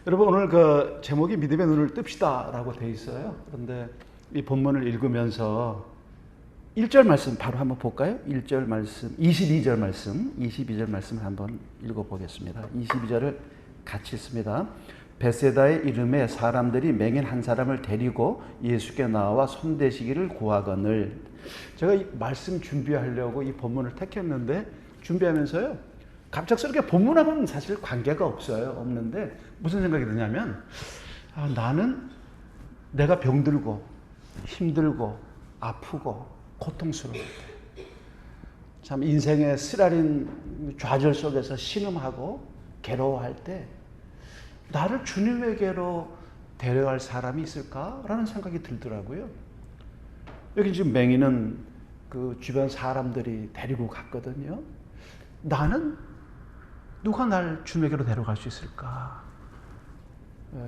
여러분 오늘 그 제목이 믿음의 눈을 뜹시다라고 돼 있어요. 그런데 이 본문을 읽으면서 1절 말씀 바로 한번 볼까요? 1절 말씀, 22절 말씀을 한번 읽어보겠습니다. 22절을 같이 읽습니다. 베세다의 이름에 사람들이 맹인 한 사람을 데리고 예수께 나와 손대시기를 구하거늘. 제가 이 말씀 준비하려고 이 본문을 택했는데 준비하면서요, 갑작스럽게 본문하고는 사실 관계가 없는데 무슨 생각이 드냐면, 나는 내가 병들고 힘들고 아프고 고통스러울 때, 참 인생의 쓰라린 좌절 속에서 신음하고 괴로워할 때 나를 주님에게로 데려갈 사람이 있을까라는 생각이 들더라고요. 여기 지금 맹인은 그 주변 사람들이 데리고 갔거든요. 나는 누가 날 주님에게로 데려갈 수 있을까?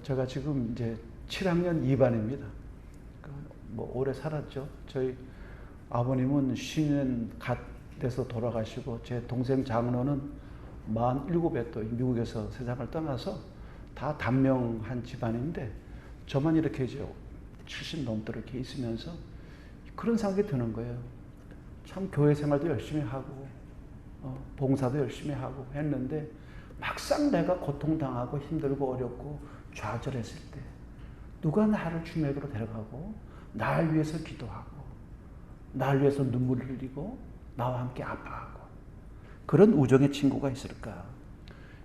제가 지금 이제 7학년 2반입니다. 뭐 오래 살았죠. 저희 아버님은 50년 갓 돼서 돌아가시고, 제 동생 장로는 47에 또 미국에서 세상을 떠나서 다 단명한 집안인데, 저만 이렇게 이제 70 넘도록 이렇게 있으면서 그런 생각이 드는 거예요. 참 교회 생활도 열심히 하고 봉사도 열심히 하고 했는데, 막상 내가 고통당하고 힘들고 어렵고 좌절했을 때 누가 나를 주님에게로 데려가고 나를 위해서 기도하고 나를 위해서 눈물을 흘리고 나와 함께 아파하고 그런 우정의 친구가 있을까?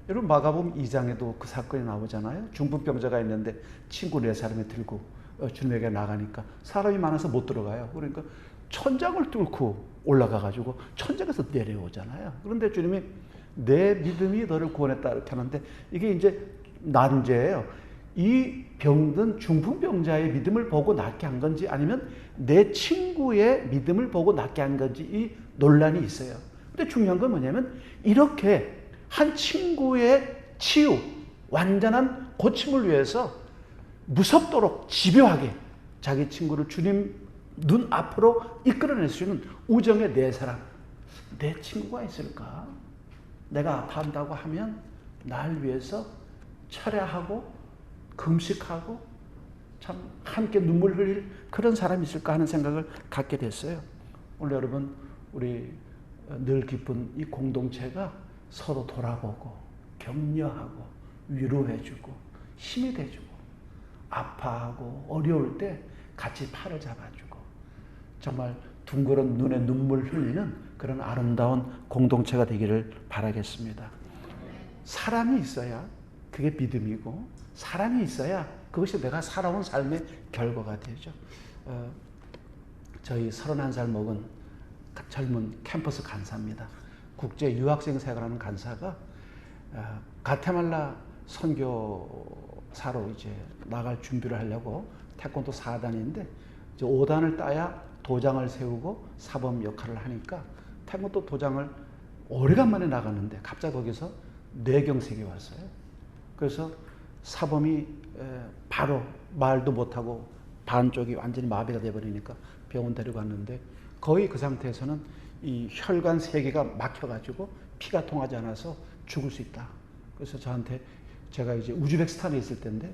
여러분 마가복음 2장에도 그 사건이 나오잖아요. 중풍병자가 있는데 친구 4사람이 들고 주님에게 나가니까 사람이 많아서 못 들어가요. 그러니까 천장을 뚫고 올라가가지고 천장에서 내려오잖아요. 그런데 주님이 내 믿음이 너를 구원했다 이렇게 하는데, 이게 이제 난제예요. 이 병든 중풍병자의 믿음을 보고 낫게 한 건지 아니면 내 친구의 믿음을 보고 낫게 한 건지 이 논란이 있어요. 근데 중요한 건 뭐냐면, 이렇게 한 친구의 치유, 완전한 고침을 위해서 무섭도록 집요하게 자기 친구를 주님 눈 앞으로 이끌어낼 수 있는 우정의 4사람, 내 친구가 있을까? 내가 아파한다고 하면 날 위해서 철야하고 금식하고 참 함께 눈물 흘릴 그런 사람이 있을까 하는 생각을 갖게 됐어요. 오늘 여러분, 우리 늘 기쁜 이 공동체가 서로 돌아보고 격려하고 위로해주고 힘이 돼주고 아파하고 어려울 때 같이 팔을 잡아주고 정말 둥그런 눈에 눈물 흘리는 그런 아름다운 공동체가 되기를 바라겠습니다. 사람이 있어야 그게 믿음이고, 사람이 있어야 그것이 내가 살아온 삶의 결과가 되죠. 저희 31살 먹은 젊은 캠퍼스 간사입니다. 국제 유학생 생활하는 간사가 가테말라 선교사로 이제 나갈 준비를 하려고 태권도 4단인데 5단을 따야 도장을 세우고 사범 역할을 하니까 태권도 도장을 오래간만에 나갔는데 갑자기 거기서 뇌경색이 왔어요. 그래서 사범이 바로 말도 못하고 반쪽이 완전히 마비가 돼버리니까 병원 데려갔는데, 거의 그 상태에서는 이 혈관 3개가 막혀가지고 피가 통하지 않아서 죽을 수 있다. 그래서 저한테, 제가 이제 우즈베키스탄에 있을 때인데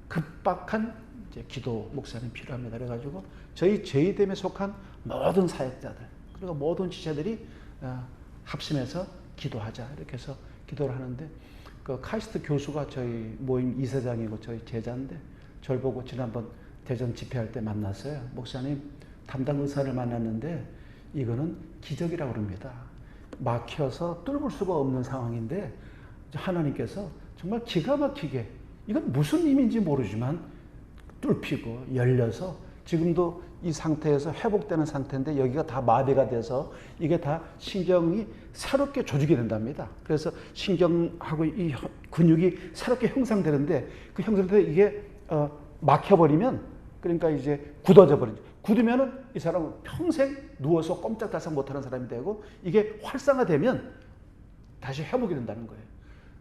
급박한 이제 기도 목사님 필요합니다. 그래가지고 저희 제이뎀에 속한 모든 사역자들 그리고 모든 지체들이 합심해서 기도하자 이렇게 해서 기도를 하는데, 그 카이스트 교수가 저희 모임 이사장이고 저희 제자인데 저를 보고 지난번 대전 집회할 때 만났어요. 목사님, 담당 의사를 만났는데 이거는 기적이라고 그럽니다. 막혀서 뚫을 수가 없는 상황인데 하나님께서 정말 기가 막히게, 이건 무슨 힘인지 모르지만 뚫히고 열려서 지금도 이 상태에서 회복되는 상태인데, 여기가 다 마비가 돼서 이게 다 신경이 새롭게 조직이 된답니다. 그래서 신경하고 이 근육이 새롭게 형성되는데, 그 형성돼 이게 막혀버리면, 그러니까 이제 굳어져 버리죠. 굳으면은 이 사람은 평생 누워서 꼼짝달싹 못하는 사람이 되고, 이게 활성화되면 다시 회복이 된다는 거예요.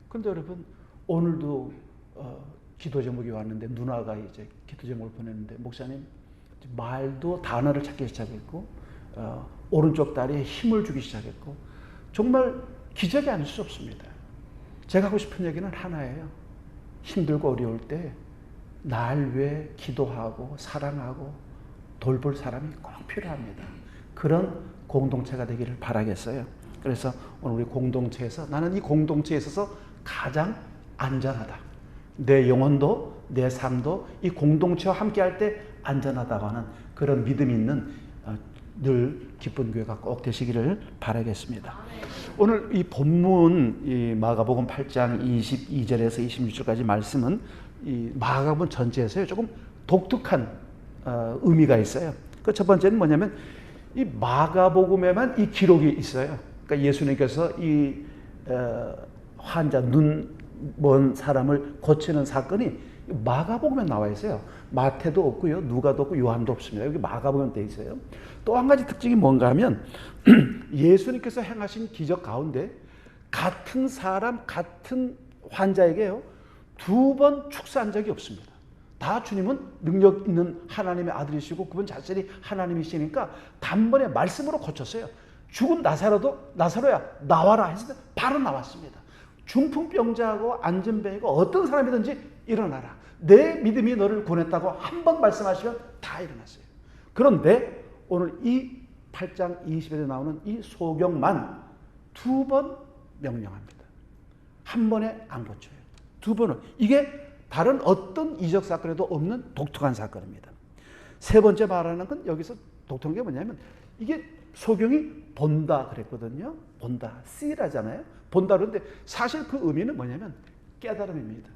그런데 여러분, 오늘도 기도 제목이 왔는데 누나가 이제 기도 제목을 보냈는데, 목사님 말도 단어를 찾기 시작했고 오른쪽 다리에 힘을 주기 시작했고, 정말 기적이 아닐 수 없습니다. 제가 하고 싶은 얘기는 하나예요. 힘들고 어려울 때 날 위해 기도하고 사랑하고 돌볼 사람이 꼭 필요합니다. 그런 공동체가 되기를 바라겠어요. 그래서 오늘 우리 공동체에서 나는 이 공동체에 있어서 가장 안전하다. 내 영혼도 내 삶도 이 공동체와 함께할 때 안전하다고 하는 그런 믿음이 있는 늘 기쁜 교회가 꼭 되시기를 바라겠습니다. 오늘 이 본문 이 마가복음 8장 22절에서 26절까지 말씀은 이 마가복음 전체에서요 조금 독특한 의미가 있어요. 그 첫 번째는 뭐냐면 이 마가복음에만 이 기록이 있어요. 그러니까 예수님께서 이 환자 눈 먼 사람을 고치는 사건이 마가복음에 나와 있어요. 마태도 없고요, 누가도 없고 요한도 없습니다. 여기 마가복음에 돼 있어요. 또 한 가지 특징이 뭔가 하면 예수님께서 행하신 기적 가운데 같은 사람, 같은 환자에게요 2번 축사한 적이 없습니다. 다 주님은 능력 있는 하나님의 아들이시고 그분 자신이 하나님이시니까 단번에 말씀으로 고쳤어요. 죽은 나사로야 나와라 했을 때 바로 나왔습니다. 중풍병자하고 안전병이고 어떤 사람이든지 일어나라. 내 믿음이 너를 구원했다고 한 번 말씀하시면 다 일어났어요. 그런데 오늘 이 8장 20절에 나오는 이 소경만 2번 명령합니다. 한 번에 안 고쳐요. 2번은 이게 다른 어떤 이적 사건에도 없는 독특한 사건입니다. 세 번째 말하는 건 여기서 독특한 게 뭐냐면 이게 소경이 본다 그랬거든요. 본다, see라잖아요. 본다 그러는데 사실 그 의미는 뭐냐면 깨달음입니다.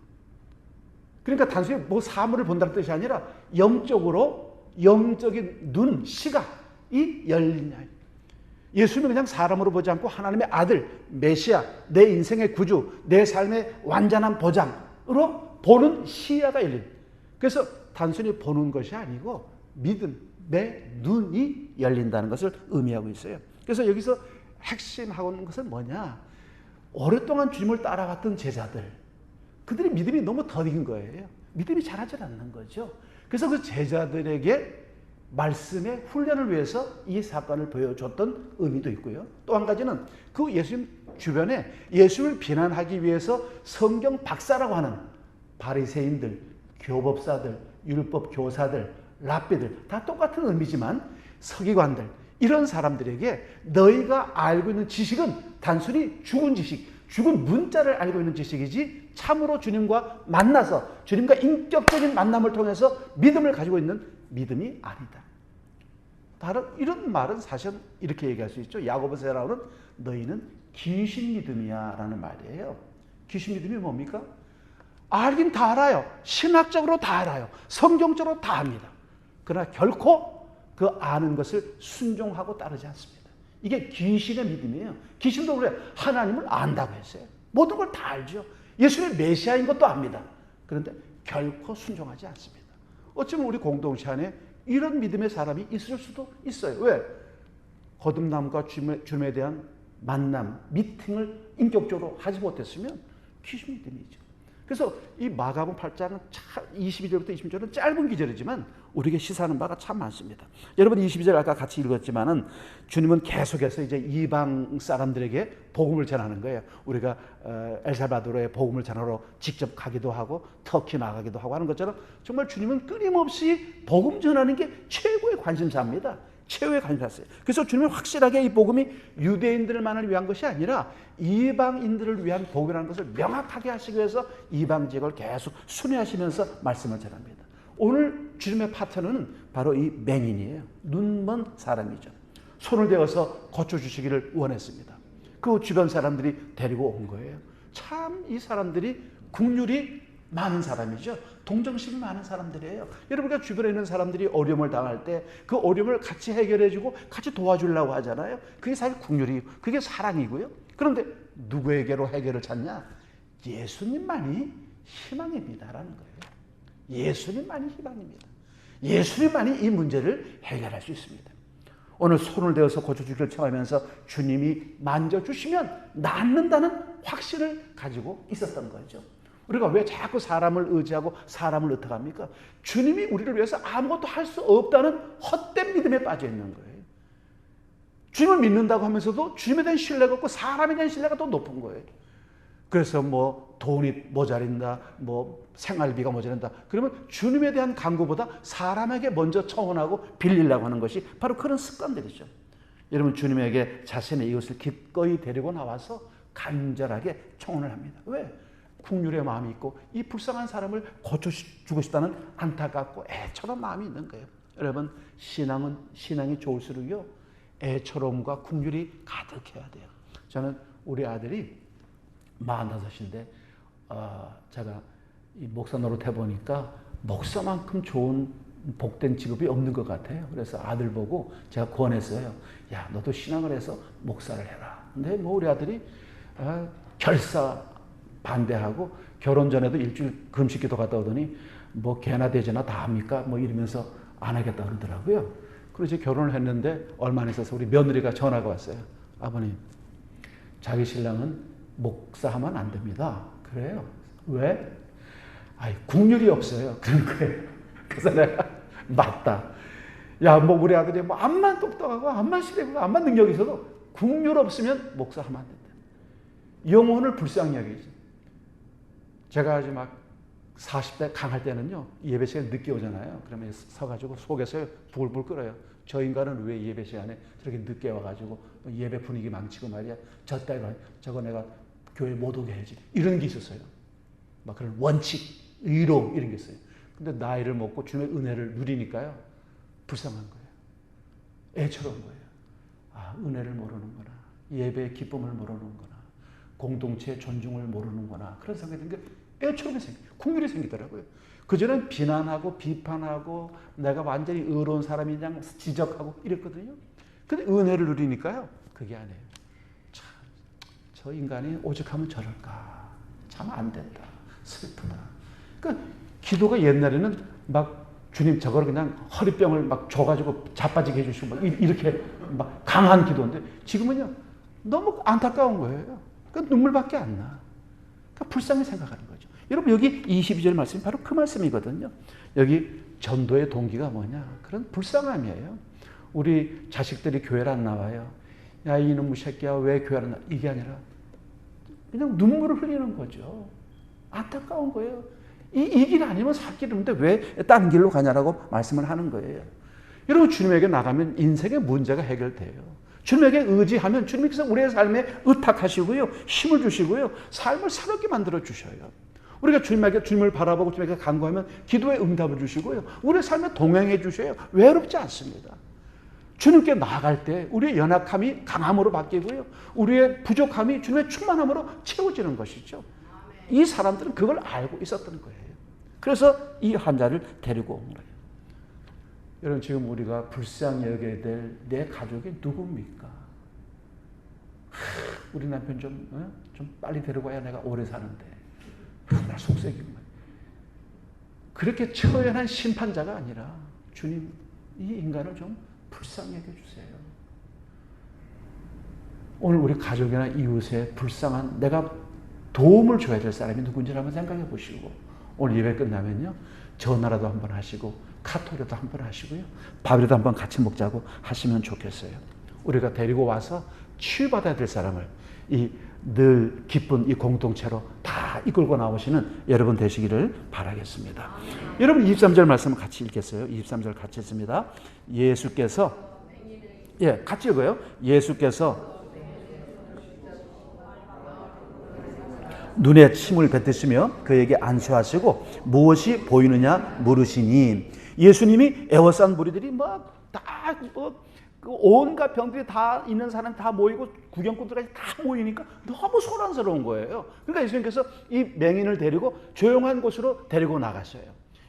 그러니까 단순히 뭐 사물을 본다는 뜻이 아니라 영적인 눈, 시각이 열리냐. 예수님은 그냥 사람으로 보지 않고 하나님의 아들, 메시아, 내 인생의 구주, 내 삶의 완전한 보장으로 보는 시야가 열린. 그래서 단순히 보는 것이 아니고 믿음, 내 눈이 열린다는 것을 의미하고 있어요. 그래서 여기서 핵심하고 있는 것은 뭐냐? 오랫동안 주님을 따라갔던 제자들, 그들이 믿음이 너무 더딘 거예요. 믿음이 자라지 않는 거죠. 그래서 그 제자들에게 말씀의 훈련을 위해서 이 사건을 보여줬던 의미도 있고요. 또 한 가지는 그 예수님 주변에 예수를 비난하기 위해서 성경 박사라고 하는 바리새인들, 교법사들, 율법 교사들, 랍비들 다 똑같은 의미지만 서기관들 이런 사람들에게 너희가 알고 있는 지식은 단순히 죽은 지식, 죽은 문자를 알고 있는 지식이지 참으로 주님과 만나서 주님과 인격적인 만남을 통해서 믿음을 가지고 있는 믿음이 아니다. 다른 이런 말은 사실은 이렇게 얘기할 수 있죠. 야고보서에 나오는 너희는 귀신 믿음이야 라는 말이에요. 귀신 믿음이 뭡니까? 알긴 다 알아요. 신학적으로 다 알아요. 성경적으로 다 압니다. 그러나 결코 그 아는 것을 순종하고 따르지 않습니다. 이게 귀신의 믿음이에요. 귀신도 그래. 하나님을 안다고 했어요. 모든 걸 다 알죠. 예수님의 메시아인 것도 압니다. 그런데 결코 순종하지 않습니다. 어쩌면 우리 공동체 안에 이런 믿음의 사람이 있을 수도 있어요. 왜? 거듭남과 주님에 대한 만남, 미팅을 인격적으로 하지 못했으면 귀신 믿음이죠. 그래서 이 마가복음 8장은 22절부터 26절은 짧은 기절이지만 우리에게 시사하는 바가 참 많습니다. 여러분 22절 아까 같이 읽었지만은 주님은 계속해서 이제 이방 사람들에게 복음을 전하는 거예요. 우리가 엘살바도르에 복음을 전하러 직접 가기도 하고 터키 나가기도 하고 하는 것처럼 정말 주님은 끊임없이 복음 전하는 게 최고의 관심사입니다. 최후의 관심사였어요. 그래서 주님은 확실하게 이 복음이 유대인들만을 위한 것이 아니라 이방인들을 위한 복음이라는 것을 명확하게 하시기 위해서 이방 지역을 계속 순회하시면서 말씀을 전합니다. 오늘 주님의 파트너는 바로 이 맹인이에요. 눈먼 사람이죠. 손을 대어서 고쳐주시기를 원했습니다. 그 주변 사람들이 데리고 온 거예요. 참 이 사람들이 국률이 많은 사람이죠. 동정심이 많은 사람들이에요. 여러분과 주변에 있는 사람들이 어려움을 당할 때 그 어려움을 같이 해결해주고 같이 도와주려고 하잖아요. 그게 사실 국률이고 그게 사랑이고요. 그런데 누구에게로 해결을 찾냐? 예수님만이 희망입니다라는 거예요. 예수님만이 희망입니다. 예수님만이 이 문제를 해결할 수 있습니다. 오늘 손을 대어서 고쳐주기를 청하면서 주님이 만져주시면 낫는다는 확신을 가지고 있었던 거죠. 우리가 왜 자꾸 사람을 의지하고 사람을 의탁합니까? 주님이 우리를 위해서 아무것도 할 수 없다는 헛된 믿음에 빠져 있는 거예요. 주님을 믿는다고 하면서도 주님에 대한 신뢰가 없고 사람에 대한 신뢰가 더 높은 거예요. 그래서 뭐 돈이 모자린다, 뭐 생활비가 모자란다. 그러면 주님에 대한 간구보다 사람에게 먼저 청혼하고 빌리려고 하는 것이 바로 그런 습관들이죠. 여러분, 주님에게 자신의 이웃을 기꺼이 데리고 나와서 간절하게 청혼을 합니다. 왜? 국률의 마음이 있고 이 불쌍한 사람을 고쳐주고 싶다는 안타깝고 애처로운 마음이 있는 거예요. 여러분, 신앙이 좋을수록요, 애처로움과 국률이 가득해야 돼요. 저는 우리 아들이 45인데 제가 이 목사 노릇 해보니까 목사만큼 좋은 복된 직업이 없는 것 같아요. 그래서 아들 보고 제가 권했어요. 야, 너도 신앙을 해서 목사를 해라. 근데 뭐 우리 아들이 결사 반대하고 결혼 전에도 일주일 금식기도 갔다 오더니 뭐 개나 돼지나 다 합니까? 뭐 이러면서 안 하겠다 그러더라고요. 그래서 결혼을 했는데 얼마 안 있어서 우리 며느리가 전화가 왔어요. 아버님, 자기 신랑은 목사하면 안 됩니다. 그래요? 왜? 아이, 국률이 없어요. 그런 거예요. 그래서 내가 맞다. 야, 뭐 우리 아들이 뭐 암만 똑똑하고 암만 시대고 암만 능력이 있어도 국률 없으면 목사하면 안 된다. 영혼을 불쌍히 여기지. 제가 아주 막 40대 강할 때는요, 예배 시간에 늦게 오잖아요. 그러면 서가지고 속에서 불불 끓어요. 저 인간은 왜 예배 시간에 저렇게 늦게 와가지고 예배 분위기 망치고 말이야. 저거 내가 교회 못 오게 해야지. 이런 게 있었어요. 막 그런 원칙, 의로 이런 게 있어요. 근데 나이를 먹고 주님의 은혜를 누리니까요, 불쌍한 거예요. 애처로운 거예요. 아, 은혜를 모르는구나. 예배의 기쁨을 모르는구나. 공동체의 존중을 모르는구나. 그런 생각이 드는 게 애처롭게 국률이 생기더라고요. 그전엔 비난하고 비판하고 내가 완전히 의로운 사람이냐 지적하고 이랬거든요. 근데 은혜를 누리니까요, 그게 아니에요. 참, 저 인간이 오죽하면 저럴까. 참 안 된다. 슬프다. 그러니까 기도가 옛날에는 막 주님 저걸 그냥 허리병을 막 줘가지고 자빠지게 해주시고 막 이렇게 막 강한 기도인데 지금은요, 너무 안타까운 거예요. 그러니까 눈물밖에 안 나. 그러니까 불쌍히 생각하는 거죠. 여러분, 여기 22절 말씀이 바로 그 말씀이거든요. 여기 전도의 동기가 뭐냐? 그런 불쌍함이에요. 우리 자식들이 교회를 안 나와요. 야, 이놈의 새끼야, 왜 교회를 안 나와? 이게 아니라 그냥 눈물을 흘리는 거죠. 안타까운 거예요. 이 길 아니면 살 길이 없는데 왜 다른 길로 가냐라고 말씀을 하는 거예요. 여러분, 주님에게 나가면 인생의 문제가 해결돼요. 주님에게 의지하면 주님께서 우리의 삶에 의탁하시고요, 힘을 주시고요, 삶을 새롭게 만들어 주셔요. 우리가 주님을 바라보고 주님에게 간구하면 기도의 응답을 주시고요, 우리의 삶에 동행해 주셔요. 외롭지 않습니다. 주님께 나아갈 때 우리의 연약함이 강함으로 바뀌고요, 우리의 부족함이 주님의 충만함으로 채워지는 것이죠. 이 사람들은 그걸 알고 있었던 거예요. 그래서 이 환자를 데리고 온 거예요. 여러분, 지금 우리가 불쌍히 여겨야 될 내 가족이 누굽니까? 우리 남편 좀 빨리 데려가야 내가 오래 사는데. 나 속색이구만. 그렇게 처연한 심판자가 아니라 주님, 이 인간을 좀 불쌍히 여겨주세요. 오늘 우리 가족이나 이웃에 불쌍한, 내가 도움을 줘야 될 사람이 누군지 한번 생각해 보시고, 오늘 예배 끝나면요, 전화라도 한번 하시고 카톡이라도 한번 하시고요, 밥이라도 한번 같이 먹자고 하시면 좋겠어요. 우리가 데리고 와서 치유받아야 될 사람을 이 늘 기쁜 이 공동체로 다 이끌고 나오시는 여러분 되시기를 바라겠습니다. 여러분, 23절 말씀을 같이 읽겠어요. 23절 같이 읽습니다. 예수께서, 같이 읽어요. 예수께서 눈에 침을 뱉으시며 그에게 안수하시고 무엇이 보이느냐 물으시니, 예수님이 애워싼 무리들이 온갖 병들이 다 있는 사람 다 모이고 구경꾼들까지 다 모이니까 너무 소란스러운 거예요. 그러니까 예수님께서 이 맹인을 데리고 조용한 곳으로 데리고 나가셔요.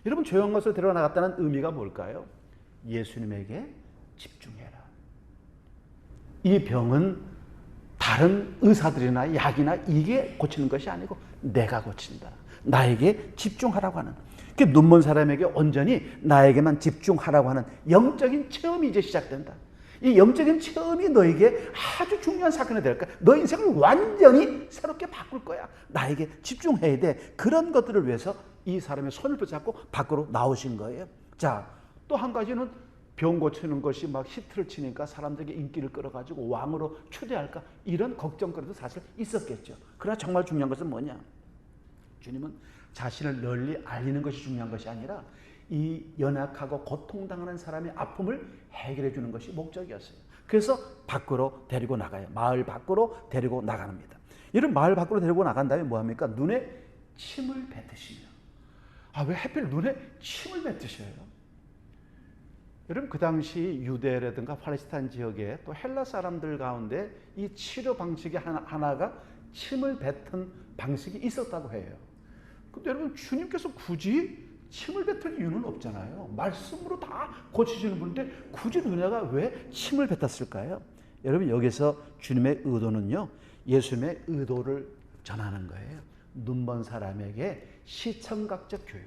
여러분, 조용한 곳으로 데리고 나갔다는 의미가 뭘까요? 예수님에게 집중해라. 이 병은 다른 의사들이나 약이나 이게 고치는 것이 아니고 내가 고친다. 나에게 집중하라고 하는, 눈먼 사람에게 온전히 나에게만 집중하라고 하는 영적인 체험이 이제 시작된다. 이 영적인 체험이 너에게 아주 중요한 사건이 될 거야. 너 인생을 완전히 새롭게 바꿀 거야. 나에게 집중해야 돼. 그런 것들을 위해서 이 사람의 손을 붙잡고 밖으로 나오신 거예요. 자, 또 한 가지는 병 고치는 것이 막 히트를 치니까 사람들에게 인기를 끌어가지고 왕으로 추대할까 이런 걱정거리도 사실 있었겠죠. 그러나 정말 중요한 것은 뭐냐? 주님은 자신을 널리 알리는 것이 중요한 것이 아니라 이 연약하고 고통당하는 사람의 아픔을 해결해 주는 것이 목적이었어요. 그래서 밖으로 데리고 나가요. 마을 밖으로 데리고 나갑니다. 이런 마을 밖으로 데리고 나간 다음에 뭐합니까? 눈에 침을 뱉으시며. 왜 하필 눈에 침을 뱉으셔요? 여러분 그 당시 유대라든가 팔레스타인 지역에 또 헬라 사람들 가운데 이 치료 방식의 하나가 침을 뱉은 방식이 있었다고 해요. 근데 여러분 주님께서 굳이 침을 뱉을 이유는 없잖아요. 말씀으로 다 고치시는 분인데 굳이 누나가 왜 침을 뱉었을까요? 여러분 여기서 주님의 의도는요. 예수님의 의도를 전하는 거예요. 눈먼 사람에게 시청각적 교육.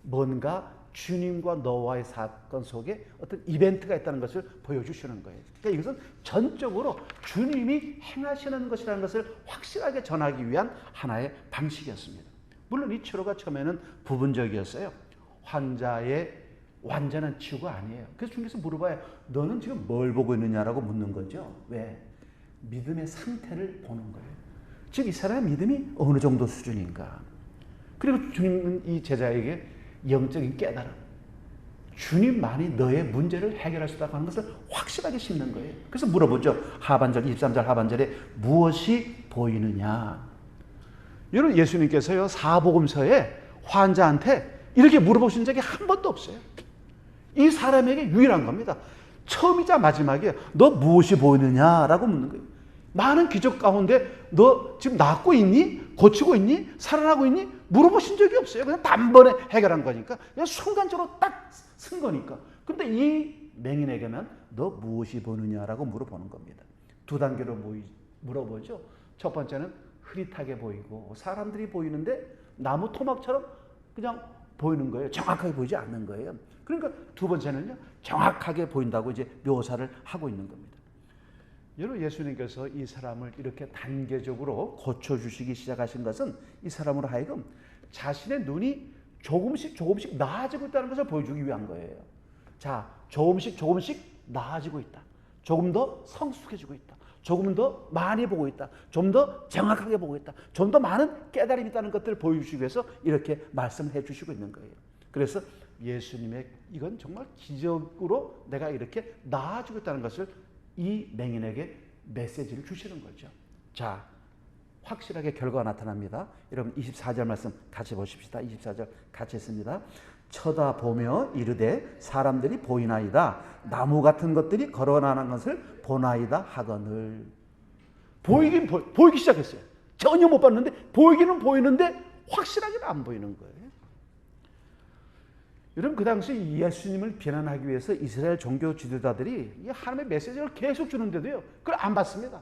뭔가 주님과 너와의 사건 속에 어떤 이벤트가 있다는 것을 보여주시는 거예요. 그러니까 이것은 전적으로 주님이 행하시는 것이라는 것을 확실하게 전하기 위한 하나의 방식이었습니다. 물론 이 치료가 처음에는 부분적이었어요. 환자의 완전한 치유가 아니에요. 그래서 주님께서 물어봐요. 너는 지금 뭘 보고 있느냐라고 묻는 거죠. 왜? 믿음의 상태를 보는 거예요. 즉 이 사람의 믿음이 어느 정도 수준인가. 그리고 주님은 이 제자에게 영적인 깨달음, 주님만이 너의 문제를 해결할 수 있다고 하는 것을 확실하게 심는 거예요. 그래서 물어보죠. 하반절 23절 하반절에 무엇이 보이느냐. 여러분 예수님께서요 사복음서에 환자한테 이렇게 물어보신 적이 한 번도 없어요. 이 사람에게 유일한 겁니다. 처음이자 마지막이에요. 너 무엇이 보이느냐라고 묻는 거예요. 많은 기적 가운데 너 지금 낫고 있니? 고치고 있니? 살아나고 있니? 물어보신 적이 없어요. 그냥 단번에 해결한 거니까. 그냥 순간적으로 딱 쓴 거니까. 근데 이 맹인에게만 너 무엇이 보느냐라고 물어보는 겁니다. 두 단계로 물어보죠. 첫 번째는 흐릿하게 보이고 사람들이 보이는데 나무 토막처럼 그냥 보이는 거예요. 정확하게 보이지 않는 거예요. 그러니까 두 번째는요. 정확하게 보인다고 이제 묘사를 하고 있는 겁니다. 여러분 예수님께서 이 사람을 이렇게 단계적으로 고쳐주시기 시작하신 것은 이 사람으로 하여금 자신의 눈이 조금씩 나아지고 있다는 것을 보여주기 위한 거예요. 자, 조금씩 나아지고 있다. 조금 더 성숙해지고 있다. 조금 더 많이 보고 있다. 좀 더 정확하게 보고 있다. 좀 더 많은 깨달음이 있다는 것들을 보여주시기 위해서 이렇게 말씀을 해주시고 있는 거예요. 그래서 예수님의 이건 정말 기적으로 내가 이렇게 나아지고 있다는 것을 이 맹인에게 메시지를 주시는 거죠. 자, 확실하게 결과가 나타납니다. 여러분 24절 말씀 같이 보십시다. 24절 같이 했습니다. 쳐다보며 이르되 사람들이 보이나이다. 나무 같은 것들이 걸어나는 것을 보나이다 하거늘. 보이기 시작했어요. 전혀 못 봤는데 보이기는 보이는데 확실하게는 안 보이는 거예요. 여러분 그 당시 예수님을 비난하기 위해서 이스라엘 종교 지도자들이 하나님의 메시지를 계속 주는데도요. 그걸 안 받습니다.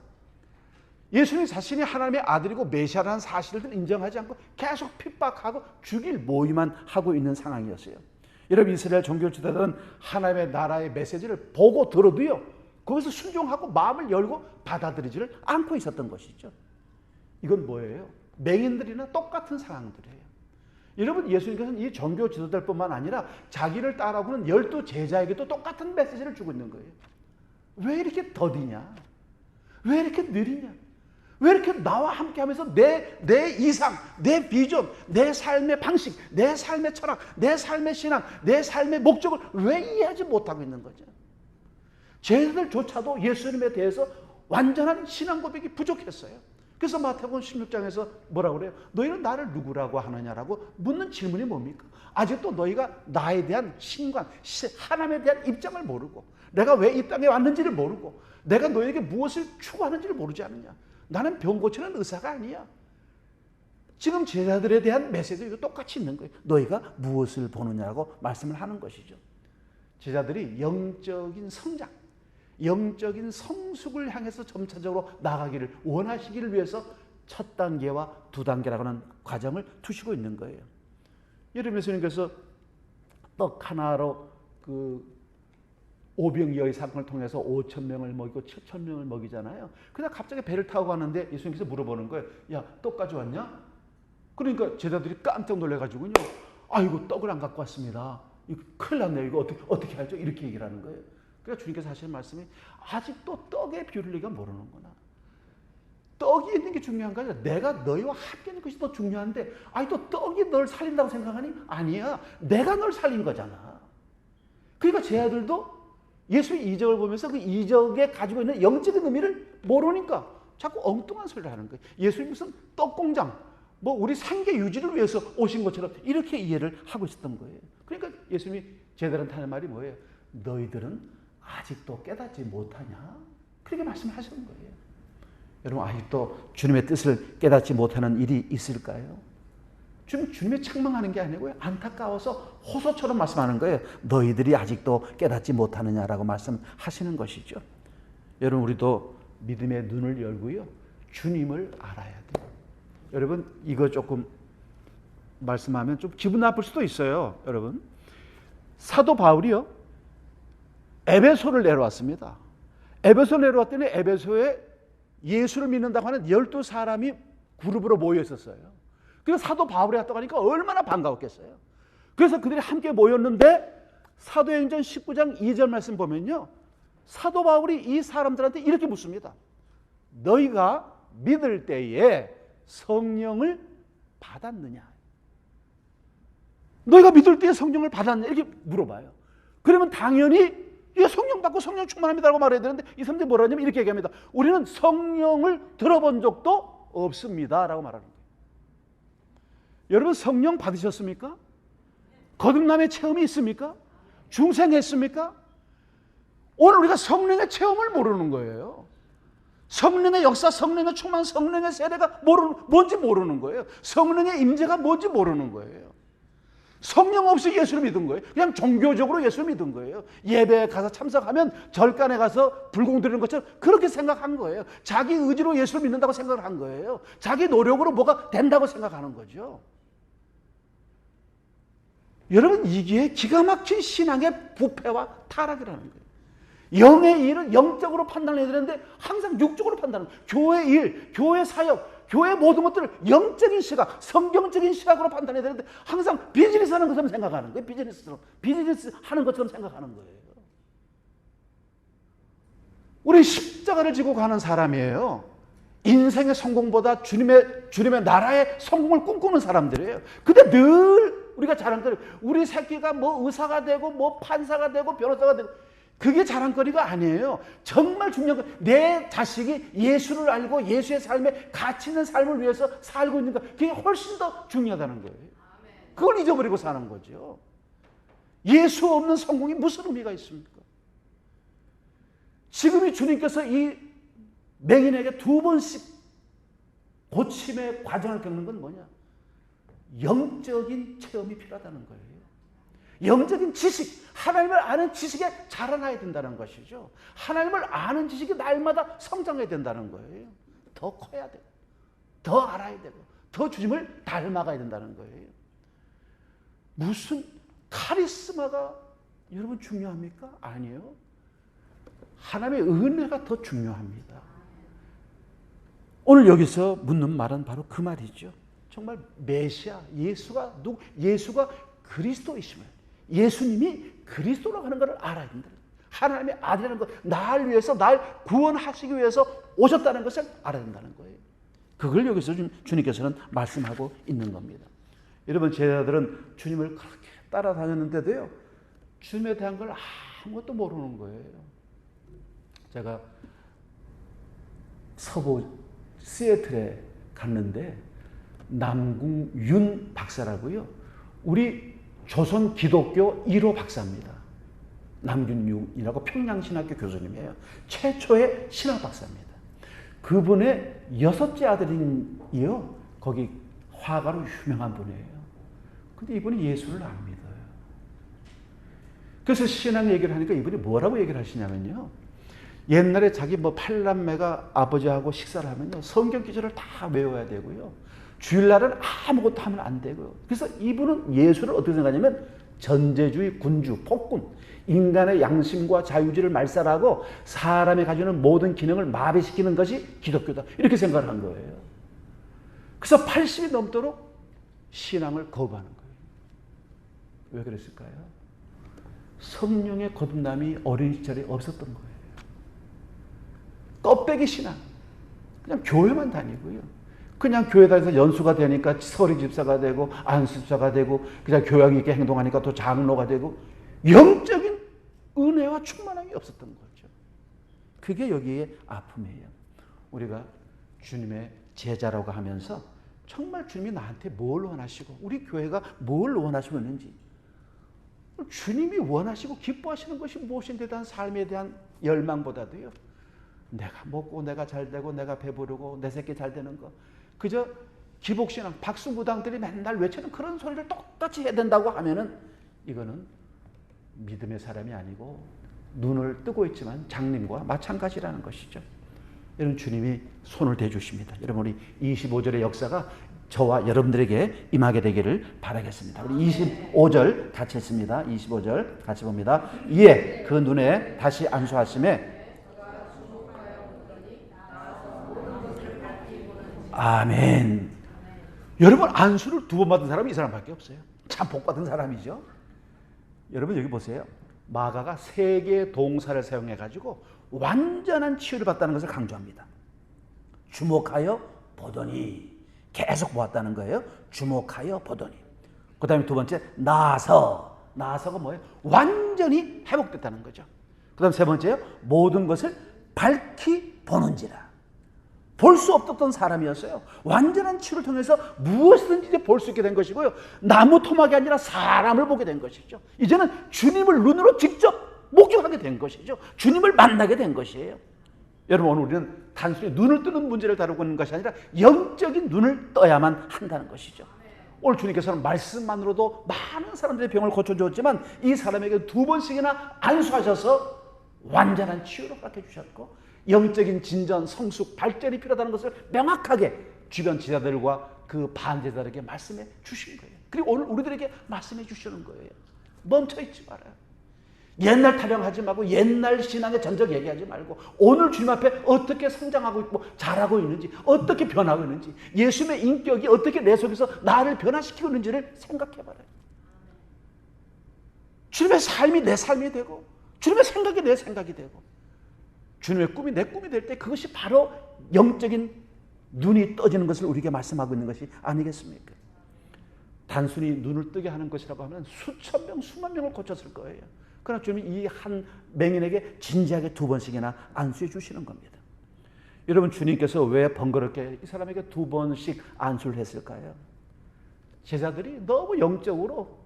예수님 자신이 하나님의 아들이고 메시아라는 사실을 인정하지 않고 계속 핍박하고 죽일 모의만 하고 있는 상황이었어요. 여러분 이스라엘 종교 지도자들은 하나님의 나라의 메시지를 보고 들어도요. 거기서 순종하고 마음을 열고 받아들이지를 않고 있었던 것이죠. 이건 뭐예요? 맹인들이나 똑같은 상황들이에요. 여러분 예수님께서는 이 종교 지도자들뿐만 아니라 자기를 따라오는 12제자에게도 똑같은 메시지를 주고 있는 거예요. 왜 이렇게 더디냐? 왜 이렇게 느리냐? 왜 이렇게 나와 함께하면서 내 이상, 내 비전, 내 삶의 방식, 내 삶의 철학, 내 삶의 신앙, 내 삶의 목적을 왜 이해하지 못하고 있는 거죠? 제자들조차도 예수님에 대해서 완전한 신앙 고백이 부족했어요. 그래서 마태복음 16장에서 뭐라고 그래요? 너희는 나를 누구라고 하느냐라고 묻는 질문이 뭡니까? 아직도 너희가 나에 대한 신관, 하나님에 대한 입장을 모르고 내가 왜 이 땅에 왔는지를 모르고 내가 너에게 무엇을 추구하는지를 모르지 않느냐. 나는 병 고치는 의사가 아니야. 지금 제자들에 대한 메시지가 똑같이 있는 거예요. 너희가 무엇을 보느냐고 말씀을 하는 것이죠. 제자들이 영적인 성장, 영적인 성숙을 향해서 점차적으로 나가기를 원하시기를 위해서 첫 단계와 두 단계라고 하는 과정을 두시고 있는 거예요. 여러분 예수님께서 떡 하나로 오병이어의 사건을 통해서 5,000명을 먹이고 7,000명을 먹이잖아요. 그냥 갑자기 배를 타고 가는데 예수님께서 물어보는 거예요. 야, 떡 가져왔냐? 그러니까 제자들이 깜짝 놀래가지고요. 아이고 떡을 안 갖고 왔습니다. 이거 큰일 났네요. 이거 어떻게 하죠? 이렇게 얘기를 하는 거예요. 그러니까 주님께서 하시는 말씀이 아직도 떡의 비율을 네가 모르는구나. 떡이 있는 게 중요한 거 아니라 내가 너희와 함께 있는 것이 더 중요한데 아니 또 떡이 널 살린다고 생각하니? 아니야. 내가 널 살린 거잖아. 그러니까 제 아들도 예수의 이적을 보면서 그 이적에 가지고 있는 영적인 의미를 모르니까 자꾸 엉뚱한 소리를 하는 거예요. 예수님 무슨 떡공장, 뭐 우리 생계 유지를 위해서 오신 것처럼 이렇게 이해를 하고 있었던 거예요. 그러니까 예수님이 제자들한테 하는 말이 뭐예요? 너희들은 아직도 깨닫지 못하냐? 그렇게 말씀하시는 거예요. 여러분 아직도 주님의 뜻을 깨닫지 못하는 일이 있을까요? 주님의 책망하는 게 아니고요. 안타까워서 호소처럼 말씀하는 거예요. 너희들이 아직도 깨닫지 못하느냐라고 말씀하시는 것이죠. 여러분 우리도 믿음의 눈을 열고요. 주님을 알아야 돼요. 여러분 이거 조금 말씀하면 좀 기분 나쁠 수도 있어요. 여러분 사도 바울이요. 에베소를 내려왔습니다. 에베소 내려왔더니 에베소에 예수를 믿는다고 하는 12사람이 그룹으로 모여 있었어요. 그래서 사도 바울이 왔다고 하니까 얼마나 반가웠겠어요. 그래서 그들이 함께 모였는데 사도행전 19장 2절 말씀 보면요. 사도 바울이 이 사람들한테 이렇게 묻습니다. 너희가 믿을 때에 성령을 받았느냐? 너희가 믿을 때에 성령을 받았느냐? 이렇게 물어봐요. 그러면 당연히 성령 받고 성령 충만합니다라고 말해야 되는데 이 사람들이 뭐라 하냐면 이렇게 얘기합니다. 우리는 성령을 들어본 적도 없습니다라고 말하는 거예요. 여러분 성령 받으셨습니까? 거듭남의 체험이 있습니까? 중생했습니까? 오늘 우리가 성령의 체험을 모르는 거예요. 성령의 역사, 성령의 충만, 성령의 세례가 뭔지 모르는 거예요. 성령의 임재가 뭔지 모르는 거예요. 성령 없이 예수를 믿은 거예요. 그냥 종교적으로 예수를 믿은 거예요. 예배에 가서 참석하면 절간에 가서 불공 드리는 것처럼 그렇게 생각한 거예요. 자기 의지로 예수를 믿는다고 생각을 한 거예요. 자기 노력으로 뭐가 된다고 생각하는 거죠. 여러분 이게 기가 막힌 신앙의 부패와 타락이라는 거예요. 영의 일은 영적으로 판단해야 되는데 항상 육적으로 판단하는 거예요. 교회 일, 교회 사역, 교회 모든 것들을 영적인 시각, 성경적인 시각으로 판단해야 되는데 항상 비즈니스 하는 것처럼 생각하는 거예요. 비즈니스 하는 것처럼 생각하는 거예요. 우리 십자가를 지고 가는 사람이에요. 인생의 성공보다 주님의 나라의 성공을 꿈꾸는 사람들이에요. 근데 늘 우리가 자랑거리, 우리 새끼가 뭐 의사가 되고 뭐 판사가 되고 변호사가 되고 그게 자랑거리가 아니에요. 정말 중요한 건 내 자식이 예수를 알고 예수의 삶에 가치 있는 삶을 위해서 살고 있는 것, 그게 훨씬 더 중요하다는 거예요. 그걸 잊어버리고 사는 거죠. 예수 없는 성공이 무슨 의미가 있습니까? 지금이 주님께서 이 맹인에게 2번씩 고침의 과정을 겪는 건 뭐냐? 영적인 체험이 필요하다는 거예요. 영적인 지식, 하나님을 아는 지식에 자라나야 된다는 것이죠. 하나님을 아는 지식이 날마다 성장해야 된다는 거예요. 더 커야 되고, 더 알아야 되고, 더 주님을 닮아가야 된다는 거예요. 무슨 카리스마가 여러분 중요합니까? 아니에요. 하나님의 은혜가 더 중요합니다. 오늘 여기서 묻는 말은 바로 그 말이죠. 정말 메시아, 예수가 그리스도이심을, 예수님이 그리스도라고 하는 것을 알아야 된다. 하나님의 아들이라는 것, 날 위해서, 날 구원하시기 위해서 오셨다는 것을 알아야 된다는 거예요. 그걸 여기서 주님께서는 말씀하고 있는 겁니다. 여러분, 제자들은 주님을 그렇게 따라다녔는데도요, 주님에 대한 걸 아무것도 모르는 거예요. 제가 서부 시애틀에 갔는데 남궁윤 박사라고요. 우리 조선 기독교 1호 박사입니다. 남균윤이라고 평양신학교 교수님이에요. 최초의 신학 박사입니다. 그분의 6째 아들이요. 거기 화가로 유명한 분이에요. 근데 이분이 예수를 안 믿어요. 그래서 신앙 얘기를 하니까 이분이 뭐라고 얘기를 하시냐면요. 옛날에 자기 팔남매가 아버지하고 식사를 하면요. 성경 기절을 다 외워야 되고요. 주일날은 아무것도 하면 안 되고요. 그래서 이분은 예수를 어떻게 생각하냐면 전제주의, 군주, 폭군, 인간의 양심과 자유주의를 말살하고 사람이 가지고 있는 모든 기능을 마비시키는 것이 기독교다. 이렇게 생각을 한 거예요. 그래서 80이 넘도록 신앙을 거부하는 거예요. 왜 그랬을까요? 성령의 거듭남이 어린 시절에 없었던 거예요. 껍데기 신앙. 그냥 교회만 다니고요. 그냥 교회 다니면서 연수가 되니까 서리 집사가 되고 안수 집사가 되고 그냥 교양 있게 행동하니까 또 장로가 되고 영적인 은혜와 충만함이 없었던 거죠. 그게 여기에 아픔이에요. 우리가 주님의 제자라고 하면서 정말 주님이 나한테 뭘 원하시고 우리 교회가 뭘 원하시고 있는지 주님이 원하시고 기뻐하시는 것이 무엇인데 대한 삶에 대한 열망보다도요. 내가 먹고 내가 잘 되고 내가 배부르고 내 새끼 잘 되는 거 그저 기복신앙 박수무당들이 맨날 외치는 그런 소리를 똑같이 해야 된다고 하면은 이거는 믿음의 사람이 아니고 눈을 뜨고 있지만 장님과 마찬가지라는 것이죠. 여러분 주님이 손을 대주십니다. 여러분 우리 25절의 역사가 저와 여러분들에게 임하게 되기를 바라겠습니다. 우리 25절 같이 했습니다. 25절 같이 봅니다. 이에 그 눈에 다시 안수하심에 아멘. 여러분 안수를 2번 받은 사람이 이 사람밖에 없어요. 참 복 받은 사람이죠. 여러분 여기 보세요. 마가가 3개의 동사를 사용해 가지고 완전한 치유를 받다는 것을 강조합니다. 주목하여 보더니 계속 보았다는 거예요. 주목하여 보더니. 그 다음에 2번째 나서가 뭐예요? 완전히 회복됐다는 거죠. 그 다음 3번째요. 모든 것을 밝히 보는지라. 볼 수 없었던 사람이었어요. 완전한 치유를 통해서 무엇이든지 볼 수 있게 된 것이고요. 나무 토막이 아니라 사람을 보게 된 것이죠. 이제는 주님을 눈으로 직접 목격하게 된 것이죠. 주님을 만나게 된 것이에요. 여러분 오늘 우리는 단순히 눈을 뜨는 문제를 다루고 있는 것이 아니라 영적인 눈을 떠야만 한다는 것이죠. 오늘 주님께서는 말씀만으로도 많은 사람들의 병을 고쳐주었지만 이 사람에게 2번씩이나 안수하셔서 완전한 치유를 허락해 주셨고 영적인 진전, 성숙, 발전이 필요하다는 것을 명확하게 주변 제자들과 그 반제자들에게 말씀해 주신 거예요. 그리고 오늘 우리들에게 말씀해 주시는 거예요. 멈춰있지 말아요. 옛날 타령하지 말고 옛날 신앙의 전적 얘기하지 말고 오늘 주님 앞에 어떻게 성장하고 있고 잘하고 있는지 어떻게 변하고 있는지 예수님의 인격이 어떻게 내 속에서 나를 변화시키고 있는지를 생각해봐요. 주님의 삶이 내 삶이 되고 주님의 생각이 내 생각이 되고 주님의 꿈이 내 꿈이 될 때 그것이 바로 영적인 눈이 떠지는 것을 우리에게 말씀하고 있는 것이 아니겠습니까? 단순히 눈을 뜨게 하는 것이라고 하면 수천 명, 수만 명을 고쳤을 거예요. 그러나 주님이 이 한 맹인에게 진지하게 2번씩이나 안수해 주시는 겁니다. 여러분 주님께서 왜 번거롭게 이 사람에게 2번씩 안수를 했을까요? 제자들이 너무 영적으로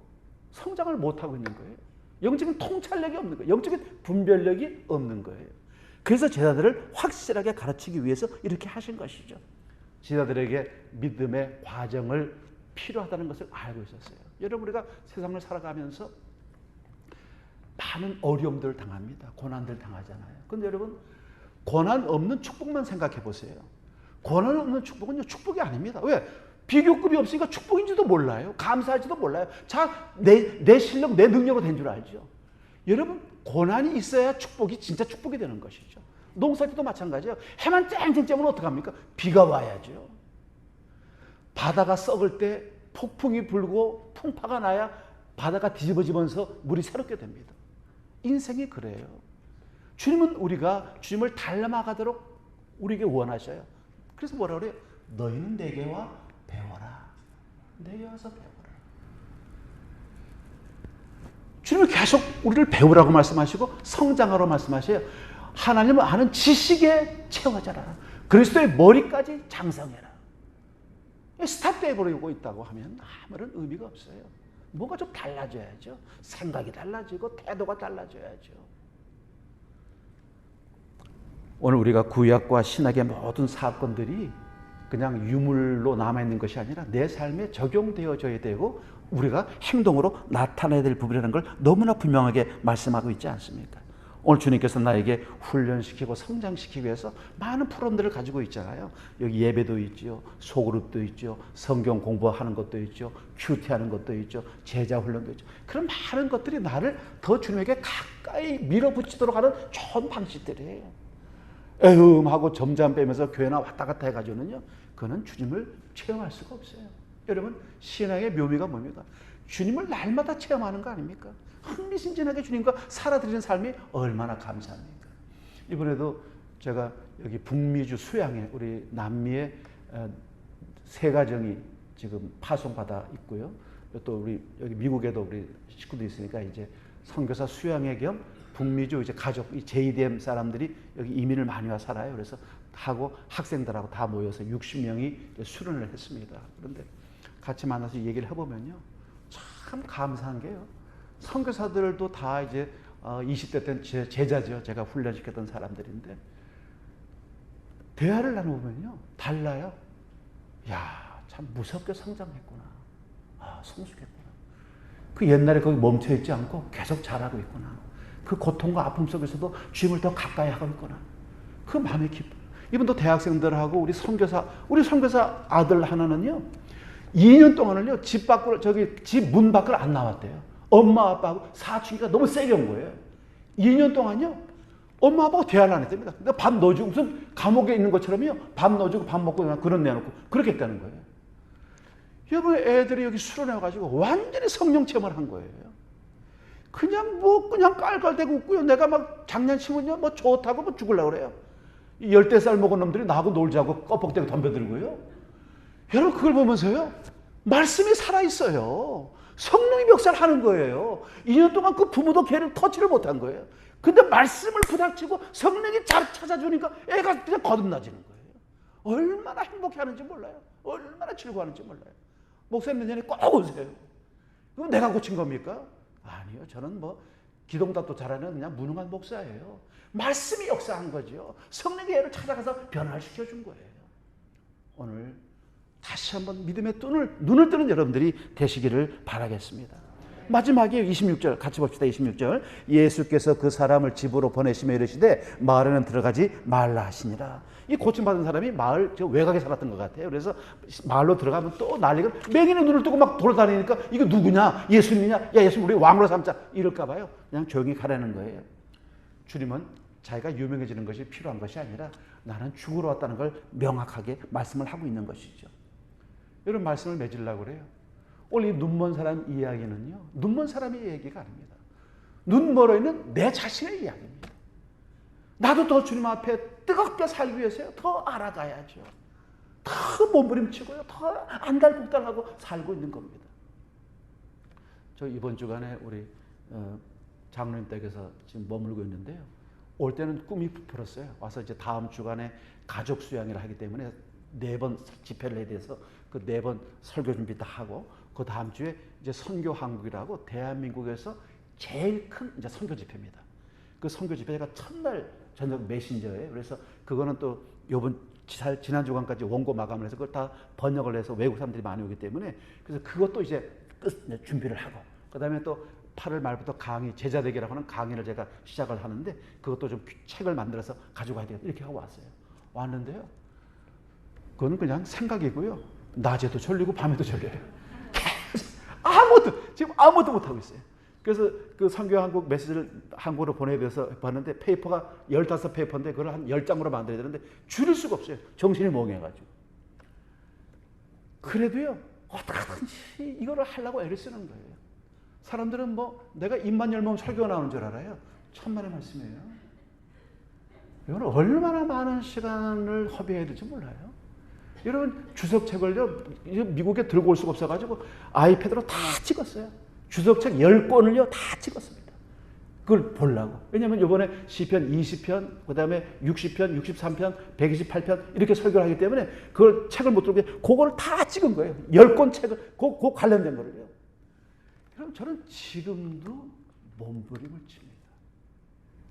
성장을 못하고 있는 거예요. 영적인 통찰력이 없는 거예요. 영적인 분별력이 없는 거예요. 그래서 제자들을 확실하게 가르치기 위해서 이렇게 하신 것이죠. 제자들에게 믿음의 과정을 필요하다는 것을 알고 있었어요. 여러분 우리가 세상을 살아가면서 많은 어려움들을 당합니다. 고난들 당하잖아요. 그런데 여러분 고난 없는 축복만 생각해 보세요. 고난 없는 축복은요 축복이 아닙니다. 왜? 비교급이 없으니까 축복인지도 몰라요. 감사할지도 몰라요. 자, 내 실력, 내 능력으로 된 줄 알죠. 여러분 고난이 있어야 축복이 진짜 축복이 되는 것이죠. 농사할 때도 마찬가지예요. 해만 쨍쨍쨍으면 어떡합니까? 비가 와야죠. 바다가 썩을 때 폭풍이 불고 풍파가 나야 바다가 뒤집어지면서 물이 새롭게 됩니다. 인생이 그래요. 주님은 우리가 주님을 닮아가도록 우리에게 원하셔요. 그래서 뭐라 그래요? 너희는 내게 와 배워라. 내게 와서 배워라. 주님은 계속 우리를 배우라고 말씀하시고 성장하라고 말씀하셔요. 하나님을 아는 지식에 채워져라. 그리스도의 머리까지 장성해라. 스탑돼 버리고 있다고 하면 아무런 의미가 없어요. 뭔가 좀 달라져야죠. 생각이 달라지고 태도가 달라져야죠. 오늘 우리가 구약과 신약의 모든 사건들이 그냥 유물로 남아있는 것이 아니라 내 삶에 적용되어져야 되고 우리가 행동으로 나타내야 될 부분이라는 걸 너무나 분명하게 말씀하고 있지 않습니까? 오늘 주님께서 나에게 훈련시키고 성장시키기 위해서 많은 프로그램들을 가지고 있잖아요. 여기 예배도 있죠. 소그룹도 있죠. 성경 공부하는 것도 있죠. 큐티하는 것도 있죠. 제자 훈련도 있죠. 그런 많은 것들이 나를 더 주님에게 가까이 밀어붙이도록 하는 좋은 방식들이에요. 에흠하고 점잠 빼면서 교회나 왔다 갔다 해가지고는요. 그거는 주님을 체험할 수가 없어요. 여러분 신앙의 묘미가 뭡니까? 주님을 날마다 체험하는 거 아닙니까? 흥미진진하게 주님과 살아드리는 삶이 얼마나 감사합니까? 이번에도 제가 여기 북미주 수양에 우리 남미에 세 가정이 지금 파송받아 있고요. 또 우리 여기 미국에도 우리 식구도 있으니까 이제 선교사 수양회 겸 북미주 이제 가족 이 JDM 사람들이 여기 이민을 많이 와 살아요. 그래서 하고 학생들하고 다 모여서 60명이 수련을 했습니다. 그런데 같이 만나서 얘기를 해보면요, 참 감사한 게요. 선교사들도 다 이제 20대 때는 제 제자죠. 제가 훈련시켰던 사람들인데 대화를 나눠보면요, 달라요. 야, 참 무섭게 성장했구나. 아, 성숙했구나. 그 옛날에 거기 멈춰있지 않고 계속 잘하고 있구나. 그 고통과 아픔 속에서도 주님을 더 가까이 하고 있구나. 그 마음이 기뻐요. 이분도 대학생들하고 우리 선교사 아들 하나는요, 2년 동안을요, 집 문 밖을 안 나왔대요. 엄마 아빠하고 사춘기가 너무 세게 온 거예요. 2년 동안요, 엄마 아빠가 대화를 안 했답니다. 근데 밥 넣어주고 무슨 감옥에 있는 것처럼요, 밥 넣어주고 밥 먹고 그런 내놓고 그렇게 했다는 거예요. 여러분, 애들이 여기 수련해 가지고 완전히 성령 체험을 한 거예요. 그냥 깔깔대고 웃고요. 내가 막 장난치면요, 뭐 좋다고 뭐 죽으려고 그래요. 10살 먹은 놈들이 나하고 놀자고 껍벅대고 덤벼들고요. 여러분, 그걸 보면서요, 말씀이 살아있어요. 성령이 멱살하는 거예요. 2년 동안 그 부모도 걔를 터치를 못한 거예요. 근데 말씀을 부닥치고 성령이 잘 찾아주니까 애가 그냥 거듭나지는 거예요. 얼마나 행복해하는지 몰라요. 얼마나 즐거워하는지 몰라요. 목사님 내년에 꼭 오세요. 그럼 내가 고친 겁니까? 아니요. 저는 뭐 기동답도 잘하는 그냥 무능한 목사예요. 말씀이 역사한 거죠. 성령의 애를 찾아가서 변화시켜 준 거예요. 오늘 다시 한번 믿음의 눈을 뜨는 여러분들이 되시기를 바라겠습니다. 마지막에 26절 같이 봅시다. 26절. 예수께서 그 사람을 집으로 보내시며 이르시되 마을에는 들어가지 말라 하시니라. 이 고침받은 사람이 마을 외곽에 살았던 것 같아요. 그래서 마을로 들어가면 또 난리가, 맹인의 눈을 뜨고 막 돌아다니니까 이거 누구냐? 예수님이냐? 야, 예수님 우리 왕으로 삼자. 이럴까 봐요. 그냥 조용히 가라는 거예요. 주님은 자기가 유명해지는 것이 필요한 것이 아니라 나는 죽으러 왔다는 걸 명확하게 말씀을 하고 있는 것이죠. 이런 말씀을 맺으려고 그래요. 오늘 이 눈먼 사람 이야기는요, 눈먼 사람의 얘기가 아닙니다. 눈 멀어 있는 내 자신의 이야기입니다. 나도 더 주님 앞에 뜨겁게 살기 위해서요, 더 알아가야죠. 더 몸부림치고요, 더 안달복달하고 살고 있는 겁니다. 저 이번 주간에 우리 장로님 댁에서 지금 머물고 있는데요. 올 때는 꿈이 부풀었어요. 와서 이제 다음 주간에 가족 수양을 하기 때문에 4번 집회를 해야 돼서 그 4번 설교 준비 다 하고, 그 다음 주에 이제 선교 한국이라고 대한민국에서 제일 큰 이제 선교 집회입니다. 그 선교 집회가 첫날 저녁 메신저예요. 그래서 그거는 또 요번 지난 주간까지 원고 마감을 해서 그걸 다 번역을 해서 외국 사람들이 많이 오기 때문에, 그래서 그것도 이제 준비를 하고, 그 다음에 또 8월 말부터 강의, 제자대기라고 하는 강의를 제가 시작을 하는데 그것도 좀 책을 만들어서 가지고 가야 되겠다 이렇게 하고 왔어요. 왔는데요, 그건 그냥 생각이고요. 낮에도 졸리고 밤에도 졸려요. 지금 아무것도 못하고 있어요. 그래서 그 선교 한국 메시지를 한국으로 보내드려서 봤는데 페이퍼가 15페이퍼인데 그걸 한 10장으로 만들어야 되는데 줄일 수가 없어요. 정신이 멍해가지고. 그래도요, 어떡하든지 이거를 하려고 애를 쓰는 거예요. 사람들은 뭐 내가 입만 열면 설교가 나오는 줄 알아요. 천만의 말씀이에요. 이건 얼마나 많은 시간을 허비해야 될지 몰라요. 여러분, 주석책을요, 미국에 들고 올 수가 없어가지고 아이패드로 다 찍었어요. 주석책 10권을요, 다 찍었습니다. 그걸 보려고. 왜냐면 이번에 시편 20편, 그 다음에 60편, 63편, 128편 이렇게 설교를 하기 때문에 그걸 책을 못 들게 그거를 다 찍은 거예요. 10권 책을, 그 관련된 거를요. 여러분, 저는 지금도 몸부림을 칩니다.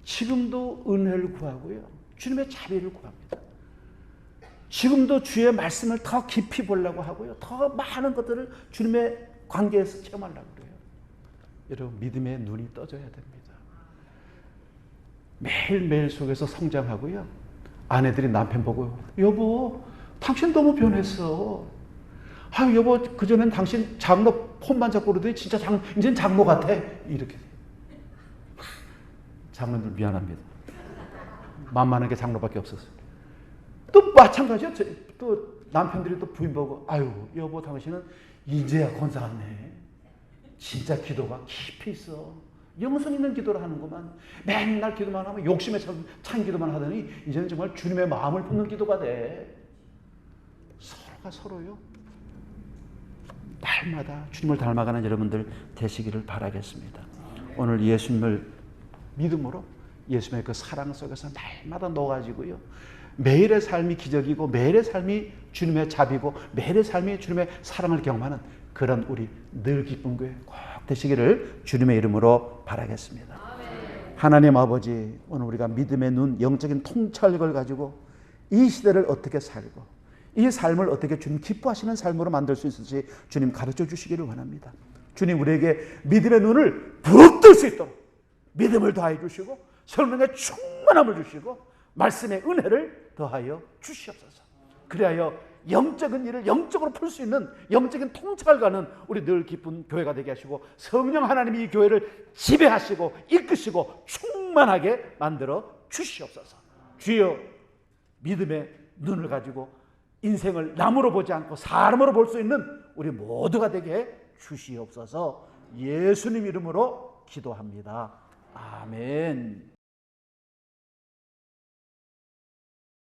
지금도 은혜를 구하고요, 주님의 자비를 구합니다. 지금도 주의 말씀을 더 깊이 보려고 하고요, 더 많은 것들을 주님의 관계에서 체험하려고 그래요. 여러분, 믿음의 눈이 떠져야 됩니다. 매일매일 속에서 성장하고요, 아내들이 남편 보고 여보, 당신 너무 변했어. 아유 여보, 그전엔 당신 장로 폰만 잡고 그러더니 진짜 이제는 장로 같아. 이렇게. 장로들 미안합니다. 만만한 게 장로밖에 없었어요. 또 마찬가지요. 또 남편들이 또 부인 보고 아유 여보, 당신은 이제야 건사갔네. 진짜 기도가 깊이 있어. 영성 있는 기도를 하는구만. 맨날 기도만 하면 욕심에 찬 기도만 하더니 이제는 정말 주님의 마음을 품는 기도가 돼. 서로가 서로요. 날마다 주님을 닮아가는 여러분들 되시기를 바라겠습니다. 오늘 예수님을 믿음으로 예수님의 그 사랑 속에서 날마다 녹아지고요. 매일의 삶이 기적이고 매일의 삶이 주님의 자비고 매일의 삶이 주님의 사랑을 경험하는 그런 우리 늘 기쁜 교회 꼭 되시기를 주님의 이름으로 바라겠습니다. 하나님 아버지, 오늘 우리가 믿음의 눈, 영적인 통찰력을 가지고 이 시대를 어떻게 살고 이 삶을 어떻게 주님 기뻐하시는 삶으로 만들 수 있을지 주님 가르쳐 주시기를 원합니다. 주님 우리에게 믿음의 눈을 부릅 뜰 수 있도록 믿음을 더하여 주시고 성령의 충만함을 주시고 말씀의 은혜를 더하여 주시옵소서. 그리하여 영적인 일을 영적으로 풀 수 있는 영적인 통찰을 가는 우리 늘 기쁜 교회가 되게 하시고 성령 하나님이 이 교회를 지배하시고 이끄시고 충만하게 만들어 주시옵소서. 주여, 믿음의 눈을 가지고 인생을 남으로 보지 않고 사람으로 볼 수 있는 우리 모두가 되게 해 주시옵소서. 예수님 이름으로 기도합니다. 아멘.